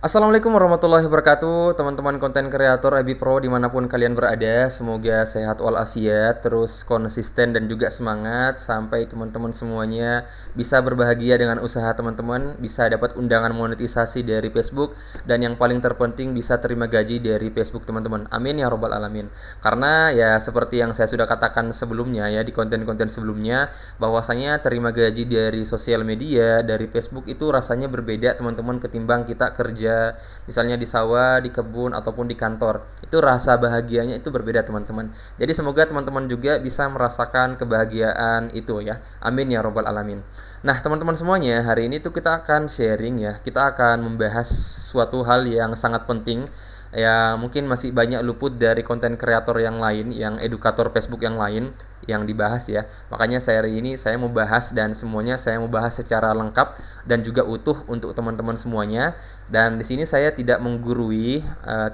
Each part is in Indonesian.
Assalamualaikum warahmatullahi wabarakatuh, teman-teman konten kreator Abi Pro dimanapun kalian berada. Semoga sehat walafiat, terus konsisten dan juga semangat sampai teman-teman semuanya bisa berbahagia dengan usaha teman-teman, bisa dapat undangan monetisasi dari Facebook, dan yang paling terpenting bisa terima gaji dari Facebook teman-teman. Amin ya robbal alamin. Karena ya seperti yang saya sudah katakan sebelumnya ya di konten-konten sebelumnya, bahwasanya terima gaji dari sosial media, dari Facebook itu rasanya berbeda teman-teman ketimbang kita kerja misalnya di sawah, di kebun ataupun di kantor. Itu rasa bahagianya itu berbeda teman-teman. Jadi semoga teman-teman juga bisa merasakan kebahagiaan itu ya. Amin ya robbal alamin. Nah, teman-teman semuanya, hari ini tuh kita akan sharing ya. Kita akan membahas suatu hal yang sangat penting ya, mungkin masih banyak luput dari konten kreator yang lain, yang edukator Facebook yang lain yang dibahas ya. Makanya hari ini saya mau bahas, dan semuanya saya mau bahas secara lengkap dan juga utuh untuk teman-teman semuanya. Dan di sini saya tidak menggurui,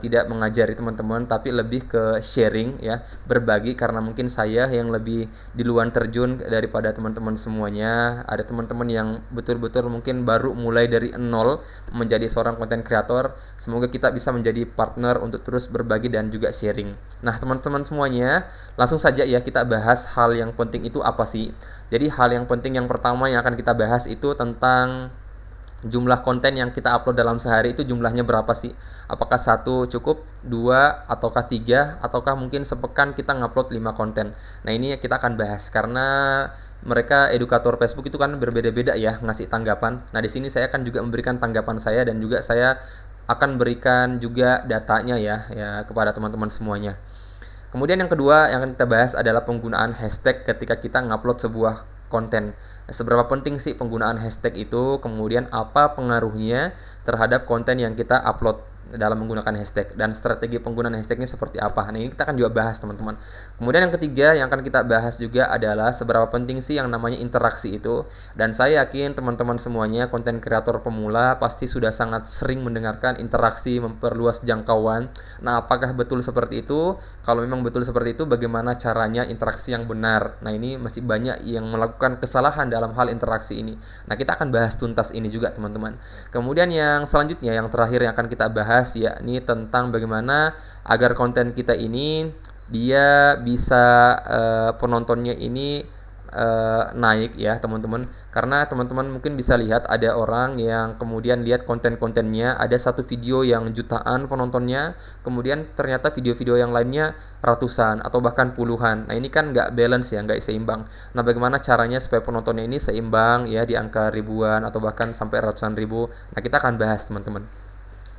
tidak mengajari teman-teman, tapi lebih ke sharing ya, berbagi, karena mungkin saya yang lebih di luar terjun daripada teman-teman semuanya. Ada teman-teman yang betul-betul mungkin baru mulai dari nol menjadi seorang konten kreator. Semoga kita bisa menjadi partner untuk terus berbagi dan juga sharing. Nah, teman-teman semuanya, langsung saja ya kita bahas hal yang penting itu apa sih. Jadi hal yang penting yang pertama yang akan kita bahas itu tentang jumlah konten yang kita upload dalam sehari itu jumlahnya berapa sih? Apakah satu cukup, dua, ataukah tiga, ataukah mungkin sepekan kita ngupload 5 konten? Nah, ini kita akan bahas karena mereka edukator Facebook itu kan berbeda-beda ya ngasih tanggapan. Nah, di sini saya akan juga memberikan tanggapan saya, dan juga saya akan berikan juga datanya ya kepada teman-teman semuanya. Kemudian yang kedua yang akan kita bahas adalah penggunaan hashtag ketika kita ngupload sebuah konten. Seberapa penting sih penggunaan hashtag itu, kemudian apa pengaruhnya terhadap konten yang kita upload dalam menggunakan hashtag, dan strategi penggunaan hashtagnya seperti apa. Nah, ini kita akan juga bahas teman-teman. Kemudian yang ketiga yang akan kita bahas juga adalah seberapa penting sih yang namanya interaksi itu. Dan saya yakin teman-teman semuanya konten kreator pemula pasti sudah sangat sering mendengarkan interaksi memperluas jangkauan. Nah, apakah betul seperti itu? Kalau memang betul seperti itu, bagaimana caranya interaksi yang benar? Nah, ini masih banyak yang melakukan kesalahan dalam hal interaksi ini. Nah, kita akan bahas tuntas ini juga teman-teman. Kemudian yang selanjutnya, yang terakhir yang akan kita bahas, yakni tentang bagaimana agar konten kita ini dia bisa penontonnya ini naik ya teman-teman. Karena teman-teman mungkin bisa lihat ada orang yang kemudian lihat konten-kontennya, ada satu video yang jutaan penontonnya, kemudian ternyata video-video yang lainnya ratusan atau bahkan puluhan. Nah, ini kan nggak balance ya, nggak seimbang. Nah, bagaimana caranya supaya penontonnya ini seimbang ya, di angka ribuan atau bahkan sampai ratusan ribu. Nah, kita akan bahas teman-teman.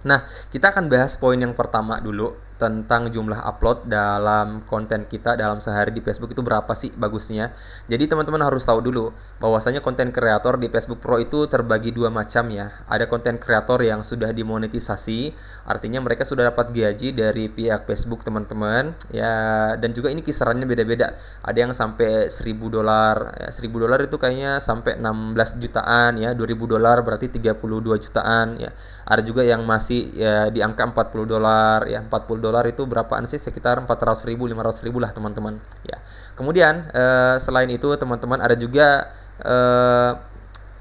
Nah, kita akan bahas poin yang pertama dulu tentang jumlah upload dalam konten kita dalam sehari di Facebook itu berapa sih bagusnya. Jadi teman-teman harus tahu dulu bahwasanya konten kreator di Facebook Pro itu terbagi dua macam ya. Ada konten kreator yang sudah dimonetisasi, artinya mereka sudah dapat gaji dari pihak Facebook teman-teman ya, dan juga ini kisarannya beda-beda. Ada yang sampai $1.000 ya, $1.000 itu kayaknya sampai 16 jutaan ya, $2.000 berarti 32 jutaan ya. Ada juga yang masih ya di angka $40 ya. $40 itu berapaan sih? Sekitar 400.000, 500.000 lah teman-teman ya. Kemudian selain itu teman-teman ada juga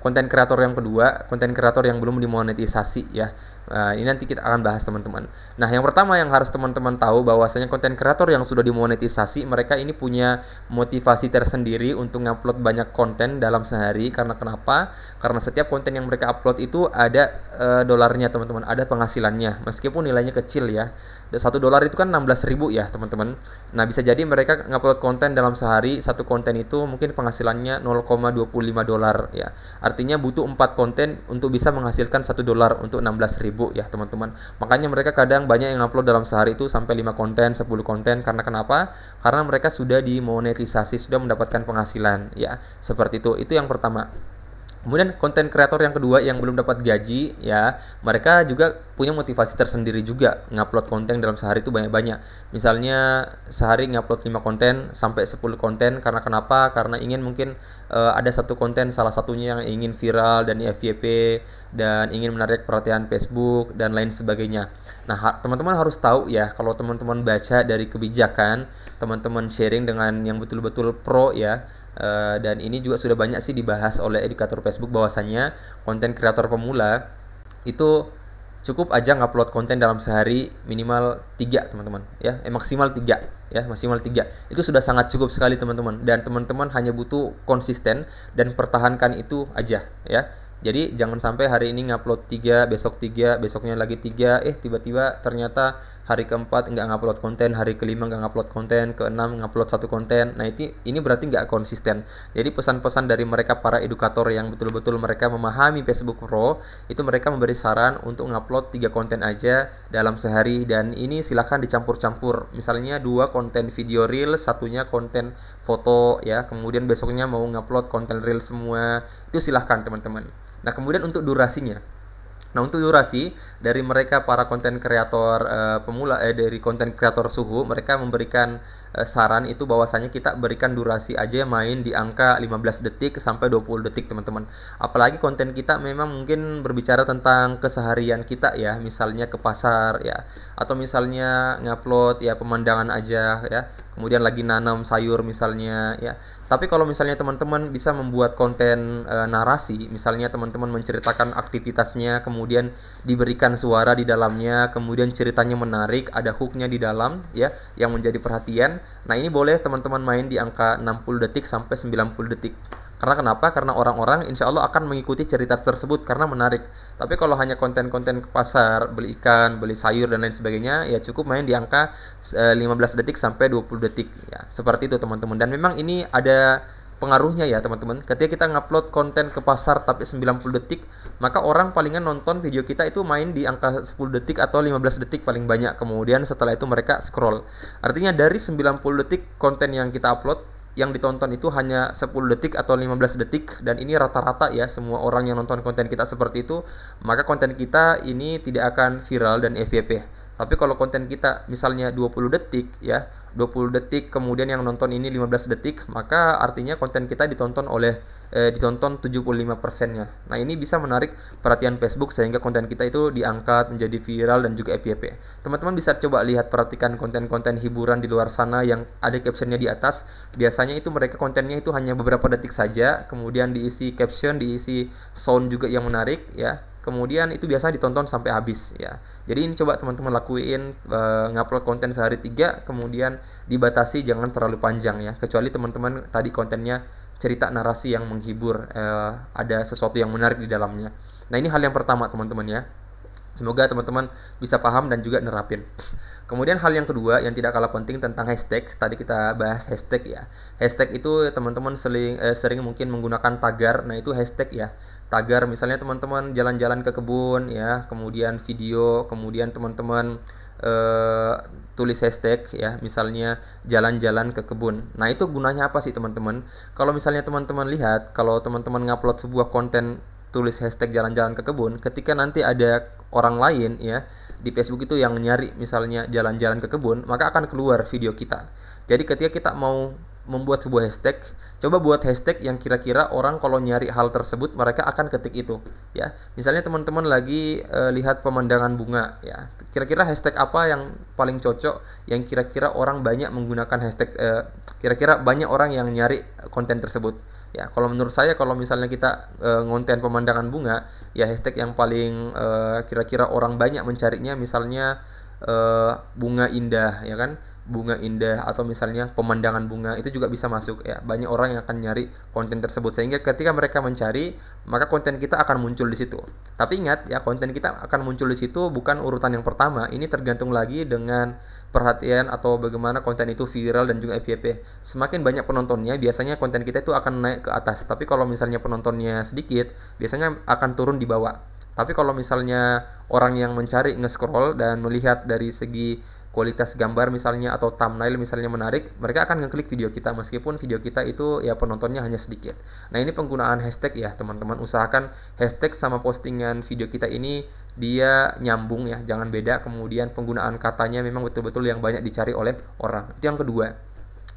konten kreator yang kedua, konten kreator yang belum dimonetisasi ya. Ini nanti kita akan bahas teman-teman. Nah, yang pertama yang harus teman-teman tahu bahwasanya konten kreator yang sudah dimonetisasi, mereka ini punya motivasi tersendiri untuk ngupload banyak konten dalam sehari. Karena kenapa? Karena setiap konten yang mereka upload itu ada dolarnya teman-teman, ada penghasilannya. Meskipun nilainya kecil ya. $1 itu kan 16.000 ya teman-teman. Nah, bisa jadi mereka ngupload konten dalam sehari, satu konten itu mungkin penghasilannya $0,25 ya. Artinya butuh 4 konten untuk bisa menghasilkan $1 untuk 16.000 ya teman-teman. Makanya mereka kadang banyak yang upload dalam sehari itu sampai 5 konten, 10 konten. Karena kenapa? Karena mereka sudah dimonetisasi, sudah mendapatkan penghasilan ya. Seperti itu. Itu yang pertama. Kemudian konten kreator yang kedua yang belum dapat gaji ya, mereka juga punya motivasi tersendiri juga ngupload konten dalam sehari itu banyak-banyak. Misalnya sehari ngupload 5 konten sampai 10 konten. Karena kenapa? Karena ingin mungkin ada satu konten salah satunya yang ingin viral dan FYP dan ingin menarik perhatian Facebook dan lain sebagainya. Nah, teman-teman harus tahu ya, kalau teman-teman baca dari kebijakan, teman-teman sharing dengan yang betul-betul pro ya. Dan ini juga sudah banyak sih dibahas oleh edukator Facebook bahwasanya konten kreator pemula itu cukup aja ngupload konten dalam sehari minimal 3 teman-teman ya, maksimal 3 ya, maksimal 3 itu sudah sangat cukup sekali teman-teman, dan teman-teman hanya butuh konsisten dan pertahankan itu aja ya. Jadi jangan sampai hari ini ngupload 3, besok 3, besoknya lagi 3, tiba-tiba ternyata hari keempat nggak ngupload konten, hari kelima nggak ngupload konten, keenam ngupload satu konten. Nah ini berarti nggak konsisten. Jadi pesan-pesan dari mereka para edukator yang betul-betul mereka memahami Facebook Pro, itu mereka memberi saran untuk ngupload 3 konten aja dalam sehari, dan ini silahkan dicampur-campur. Misalnya 2 konten video reel, satunya konten foto ya, kemudian besoknya mau ngupload konten reel semua, itu silahkan teman-teman. Nah kemudian untuk durasinya, nah untuk durasi dari mereka para konten kreator pemula, dari konten kreator suhu, mereka memberikan saran itu bahwasanya kita berikan durasi aja main di angka 15 detik sampai 20 detik teman-teman. Apalagi konten kita memang mungkin berbicara tentang keseharian kita ya, misalnya ke pasar ya, atau misalnya ngupload ya pemandangan aja ya, kemudian lagi nanam sayur misalnya ya. Tapi kalau misalnya teman-teman bisa membuat konten narasi, misalnya teman-teman menceritakan aktivitasnya, kemudian diberikan suara di dalamnya, kemudian ceritanya menarik, ada hooknya di dalam ya, yang menjadi perhatian. Nah ini boleh teman-teman main di angka 60 detik sampai 90 detik. Karena kenapa? Karena orang-orang insya Allah akan mengikuti cerita tersebut karena menarik. Tapi kalau hanya konten-konten ke pasar, beli ikan, beli sayur dan lain sebagainya, ya cukup main di angka 15 detik sampai 20 detik ya. Seperti itu teman-teman. Dan memang ini ada pengaruhnya ya teman-teman. Ketika kita ngupload konten ke pasar tapi 90 detik, maka orang palingan nonton video kita itu main di angka 10 detik atau 15 detik paling banyak. Kemudian setelah itu mereka scroll. Artinya dari 90 detik konten yang kita upload, yang ditonton itu hanya 10 detik atau 15 detik, dan ini rata-rata ya, semua orang yang nonton konten kita seperti itu, maka konten kita ini tidak akan viral dan FYP. Tapi kalau konten kita misalnya 20 detik ya, 20 detik kemudian yang nonton ini 15 detik, maka artinya konten kita ditonton 75%-nya. Nah, ini bisa menarik perhatian Facebook sehingga konten kita itu diangkat menjadi viral dan juga FYP. Teman-teman bisa coba lihat, perhatikan konten-konten hiburan di luar sana yang ada captionnya di atas. Biasanya itu mereka kontennya itu hanya beberapa detik saja, kemudian diisi caption, diisi sound juga yang menarik ya. Kemudian itu biasanya ditonton sampai habis ya. Jadi ini coba teman-teman lakuin, ngupload konten sehari 3, kemudian dibatasi jangan terlalu panjang ya. Kecuali teman-teman tadi kontennya cerita narasi yang menghibur, ada sesuatu yang menarik di dalamnya. Nah ini hal yang pertama teman-teman ya. Semoga teman-teman bisa paham dan juga nerapin. Kemudian hal yang kedua yang tidak kalah penting tentang hashtag. Tadi kita bahas hashtag ya. Hashtag itu teman-teman sering mungkin menggunakan tagar. Nah itu hashtag ya. Tagar misalnya teman-teman jalan-jalan ke kebun ya, kemudian video, kemudian teman-teman tulis hashtag ya, misalnya jalan-jalan ke kebun. Nah itu gunanya apa sih teman-teman? Kalau misalnya teman-teman lihat, kalau teman-teman ngupload sebuah konten tulis hashtag jalan-jalan ke kebun, ketika nanti ada orang lain ya di Facebook itu yang nyari misalnya jalan-jalan ke kebun, maka akan keluar video kita. Jadi ketika kita mau membuat sebuah hashtag, coba buat hashtag yang kira-kira orang kalau nyari hal tersebut mereka akan ketik itu ya. Misalnya teman-teman lagi lihat pemandangan bunga ya, kira-kira hashtag apa yang paling cocok, yang kira-kira orang banyak menggunakan hashtag, kira-kira banyak orang yang nyari konten tersebut ya. Kalau menurut saya, kalau misalnya kita ngonten pemandangan bunga ya, hashtag yang paling kira-kira orang banyak mencarinya misalnya bunga indah ya kan, bunga indah, atau misalnya pemandangan bunga, itu juga bisa masuk ya. Banyak orang yang akan nyari konten tersebut, sehingga ketika mereka mencari, maka konten kita akan muncul di situ. Tapi ingat ya, konten kita akan muncul di situ bukan urutan yang pertama. Ini tergantung lagi dengan perhatian atau bagaimana konten itu viral dan juga FYP. Semakin banyak penontonnya, biasanya konten kita itu akan naik ke atas. Tapi kalau misalnya penontonnya sedikit, biasanya akan turun di bawah. Tapi kalau misalnya orang yang mencari nge-scroll dan melihat dari segi kualitas gambar misalnya atau thumbnail misalnya menarik, mereka akan ngeklik video kita meskipun video kita itu ya penontonnya hanya sedikit. Nah ini penggunaan hashtag ya teman-teman, usahakan hashtag sama postingan video kita ini dia nyambung ya, jangan beda. Kemudian penggunaan katanya memang betul-betul yang banyak dicari oleh orang, itu yang kedua.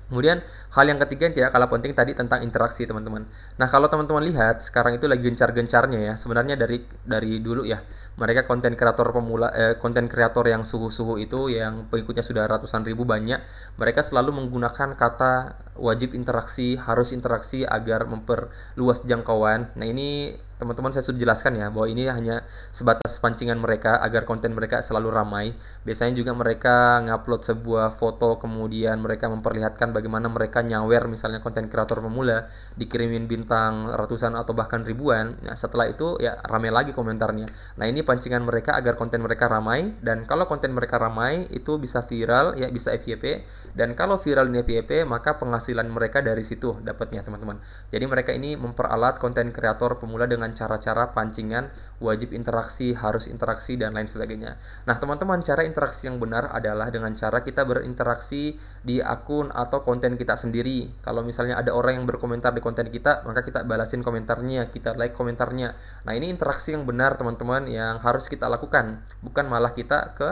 Kemudian hal yang ketiga yang tidak kalah penting tadi tentang interaksi teman-teman. Nah kalau teman-teman lihat sekarang itu lagi gencar-gencarnya ya, sebenarnya dari dulu ya, mereka konten kreator pemula, konten kreator yang suhu-suhu itu yang pengikutnya sudah ratusan ribu banyak, mereka selalu menggunakan kata wajib interaksi, harus interaksi agar memperluas jangkauan. Nah, ini teman-teman saya sudah jelaskan ya, bahwa ini hanya sebatas pancingan mereka agar konten mereka selalu ramai. Biasanya juga mereka ngupload sebuah foto, kemudian mereka memperlihatkan bagaimana mereka nyawer, misalnya konten kreator pemula, dikirimin bintang ratusan atau bahkan ribuan. Nah, setelah itu ya ramai lagi komentarnya. Nah, ini pancingan mereka agar konten mereka ramai, dan kalau konten mereka ramai itu bisa viral ya, bisa FYP, dan kalau viral di FYP maka penghasilan mereka dari situ dapatnya, teman-teman. Jadi mereka ini memperalat konten kreator pemula dengan cara-cara pancingan, wajib interaksi, harus interaksi, dan lain sebagainya. Nah, teman-teman, cara interaksi yang benar adalah dengan cara kita berinteraksi di akun atau konten kita sendiri. Kalau misalnya ada orang yang berkomentar di konten kita, maka kita balasin komentarnya, kita like komentarnya. Nah, ini interaksi yang benar, teman-teman, yang harus kita lakukan. Bukan malah kita ke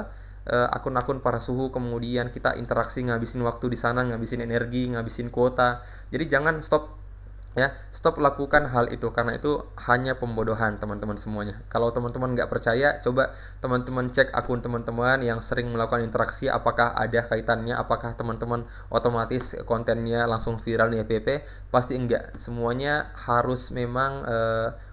akun-akun para suhu, kemudian kita interaksi, ngabisin waktu di sana, ngabisin energi, ngabisin kuota. Jadi jangan stop ya, stop lakukan hal itu, karena itu hanya pembodohan, teman-teman semuanya. Kalau teman-teman nggak percaya, coba teman-teman cek akun teman-teman yang sering melakukan interaksi, apakah ada kaitannya, apakah teman-teman otomatis kontennya langsung viral di FYP. Pasti enggak, semuanya harus memang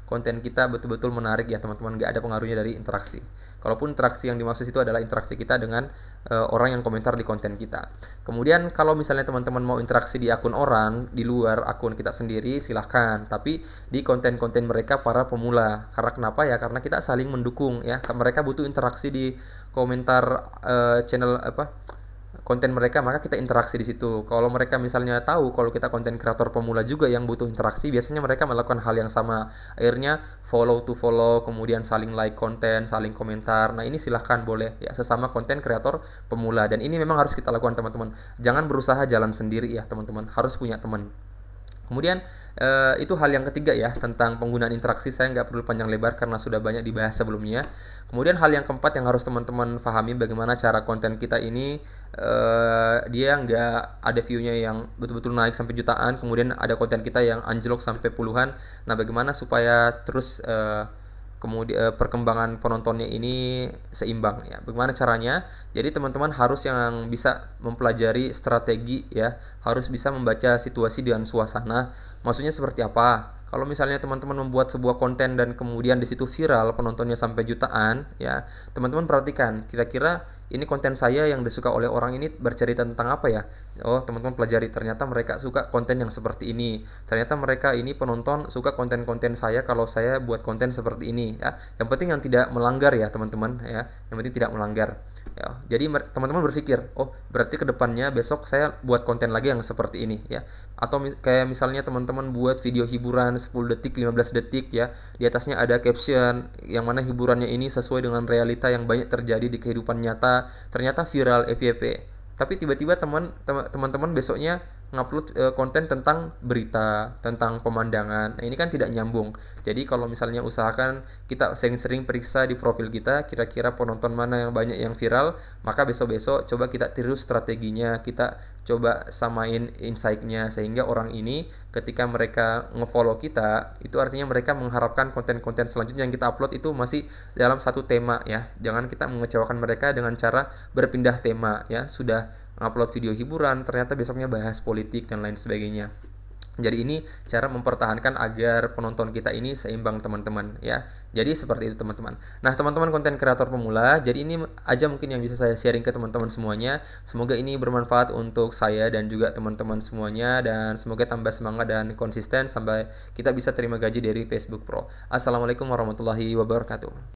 konten kita betul-betul menarik ya, teman-teman. Nggak ada pengaruhnya dari interaksi. Kalaupun interaksi yang dimaksud itu adalah interaksi kita dengan orang yang komentar di konten kita. Kemudian kalau misalnya teman-teman mau interaksi di akun orang di luar akun kita sendiri, silahkan. Tapi di konten-konten mereka para pemula. Karena kenapa ya? Karena kita saling mendukung ya. Mereka butuh interaksi di komentar channel konten mereka, maka kita interaksi di situ. Kalau mereka misalnya tahu kalau kita konten kreator pemula juga yang butuh interaksi, biasanya mereka melakukan hal yang sama. Akhirnya follow to follow, kemudian saling like konten, saling komentar. Nah, ini silahkan, boleh ya, sesama konten kreator pemula. Dan ini memang harus kita lakukan, teman-teman. Jangan berusaha jalan sendiri ya, teman-teman. Harus punya teman. Kemudian itu hal yang ketiga ya, tentang penggunaan interaksi. Saya nggak perlu panjang lebar karena sudah banyak dibahas sebelumnya. Kemudian hal yang keempat yang harus teman-teman pahami, bagaimana cara konten kita ini dia nggak ada view-nya yang betul-betul naik sampai jutaan, kemudian ada konten kita yang anjlok sampai puluhan. Nah, bagaimana supaya terus kemudian perkembangan penontonnya ini seimbang ya. Bagaimana caranya? Jadi teman-teman harus yang bisa mempelajari strategi ya, harus bisa membaca situasi dan suasana. Maksudnya seperti apa? Kalau misalnya teman-teman membuat sebuah konten dan kemudian di situ viral, penontonnya sampai jutaan ya, teman-teman perhatikan kira-kira ini konten saya yang disuka oleh orang ini bercerita tentang apa ya? Oh, teman-teman pelajari, ternyata mereka suka konten yang seperti ini. Ternyata mereka ini penonton suka konten-konten saya kalau saya buat konten seperti ini ya. Yang penting yang tidak melanggar ya, teman-teman ya. Yang penting tidak melanggar. Ya, jadi teman-teman berpikir, oh berarti kedepannya besok saya buat konten lagi yang seperti ini ya. Atau kayak misalnya teman-teman buat video hiburan 10 detik, 15 detik ya. Di atasnya ada caption yang mana hiburannya ini sesuai dengan realita yang banyak terjadi di kehidupan nyata. Ternyata viral FYP. Tapi tiba-tiba teman-teman besoknya ngupload konten tentang berita, tentang pemandangan. Nah, ini kan tidak nyambung. Jadi kalau misalnya usahakan kita sering-sering periksa di profil kita, kira-kira penonton mana yang banyak yang viral, maka besok-besok coba kita tiru strateginya, kita coba samain insight-nya, sehingga orang ini ketika mereka ngefollow kita, itu artinya mereka mengharapkan konten-konten selanjutnya yang kita upload itu masih dalam satu tema ya. Jangan kita mengecewakan mereka dengan cara berpindah tema ya. Sudah upload video hiburan, ternyata besoknya bahas politik dan lain sebagainya. Jadi ini cara mempertahankan agar penonton kita ini seimbang, teman-teman ya. Jadi seperti itu, teman-teman. Nah, teman-teman konten kreator pemula, jadi ini aja mungkin yang bisa saya sharing ke teman-teman semuanya. Semoga ini bermanfaat untuk saya dan juga teman-teman semuanya, dan semoga tambah semangat dan konsisten sampai kita bisa terima gaji dari Facebook Pro. Assalamualaikum warahmatullahi wabarakatuh.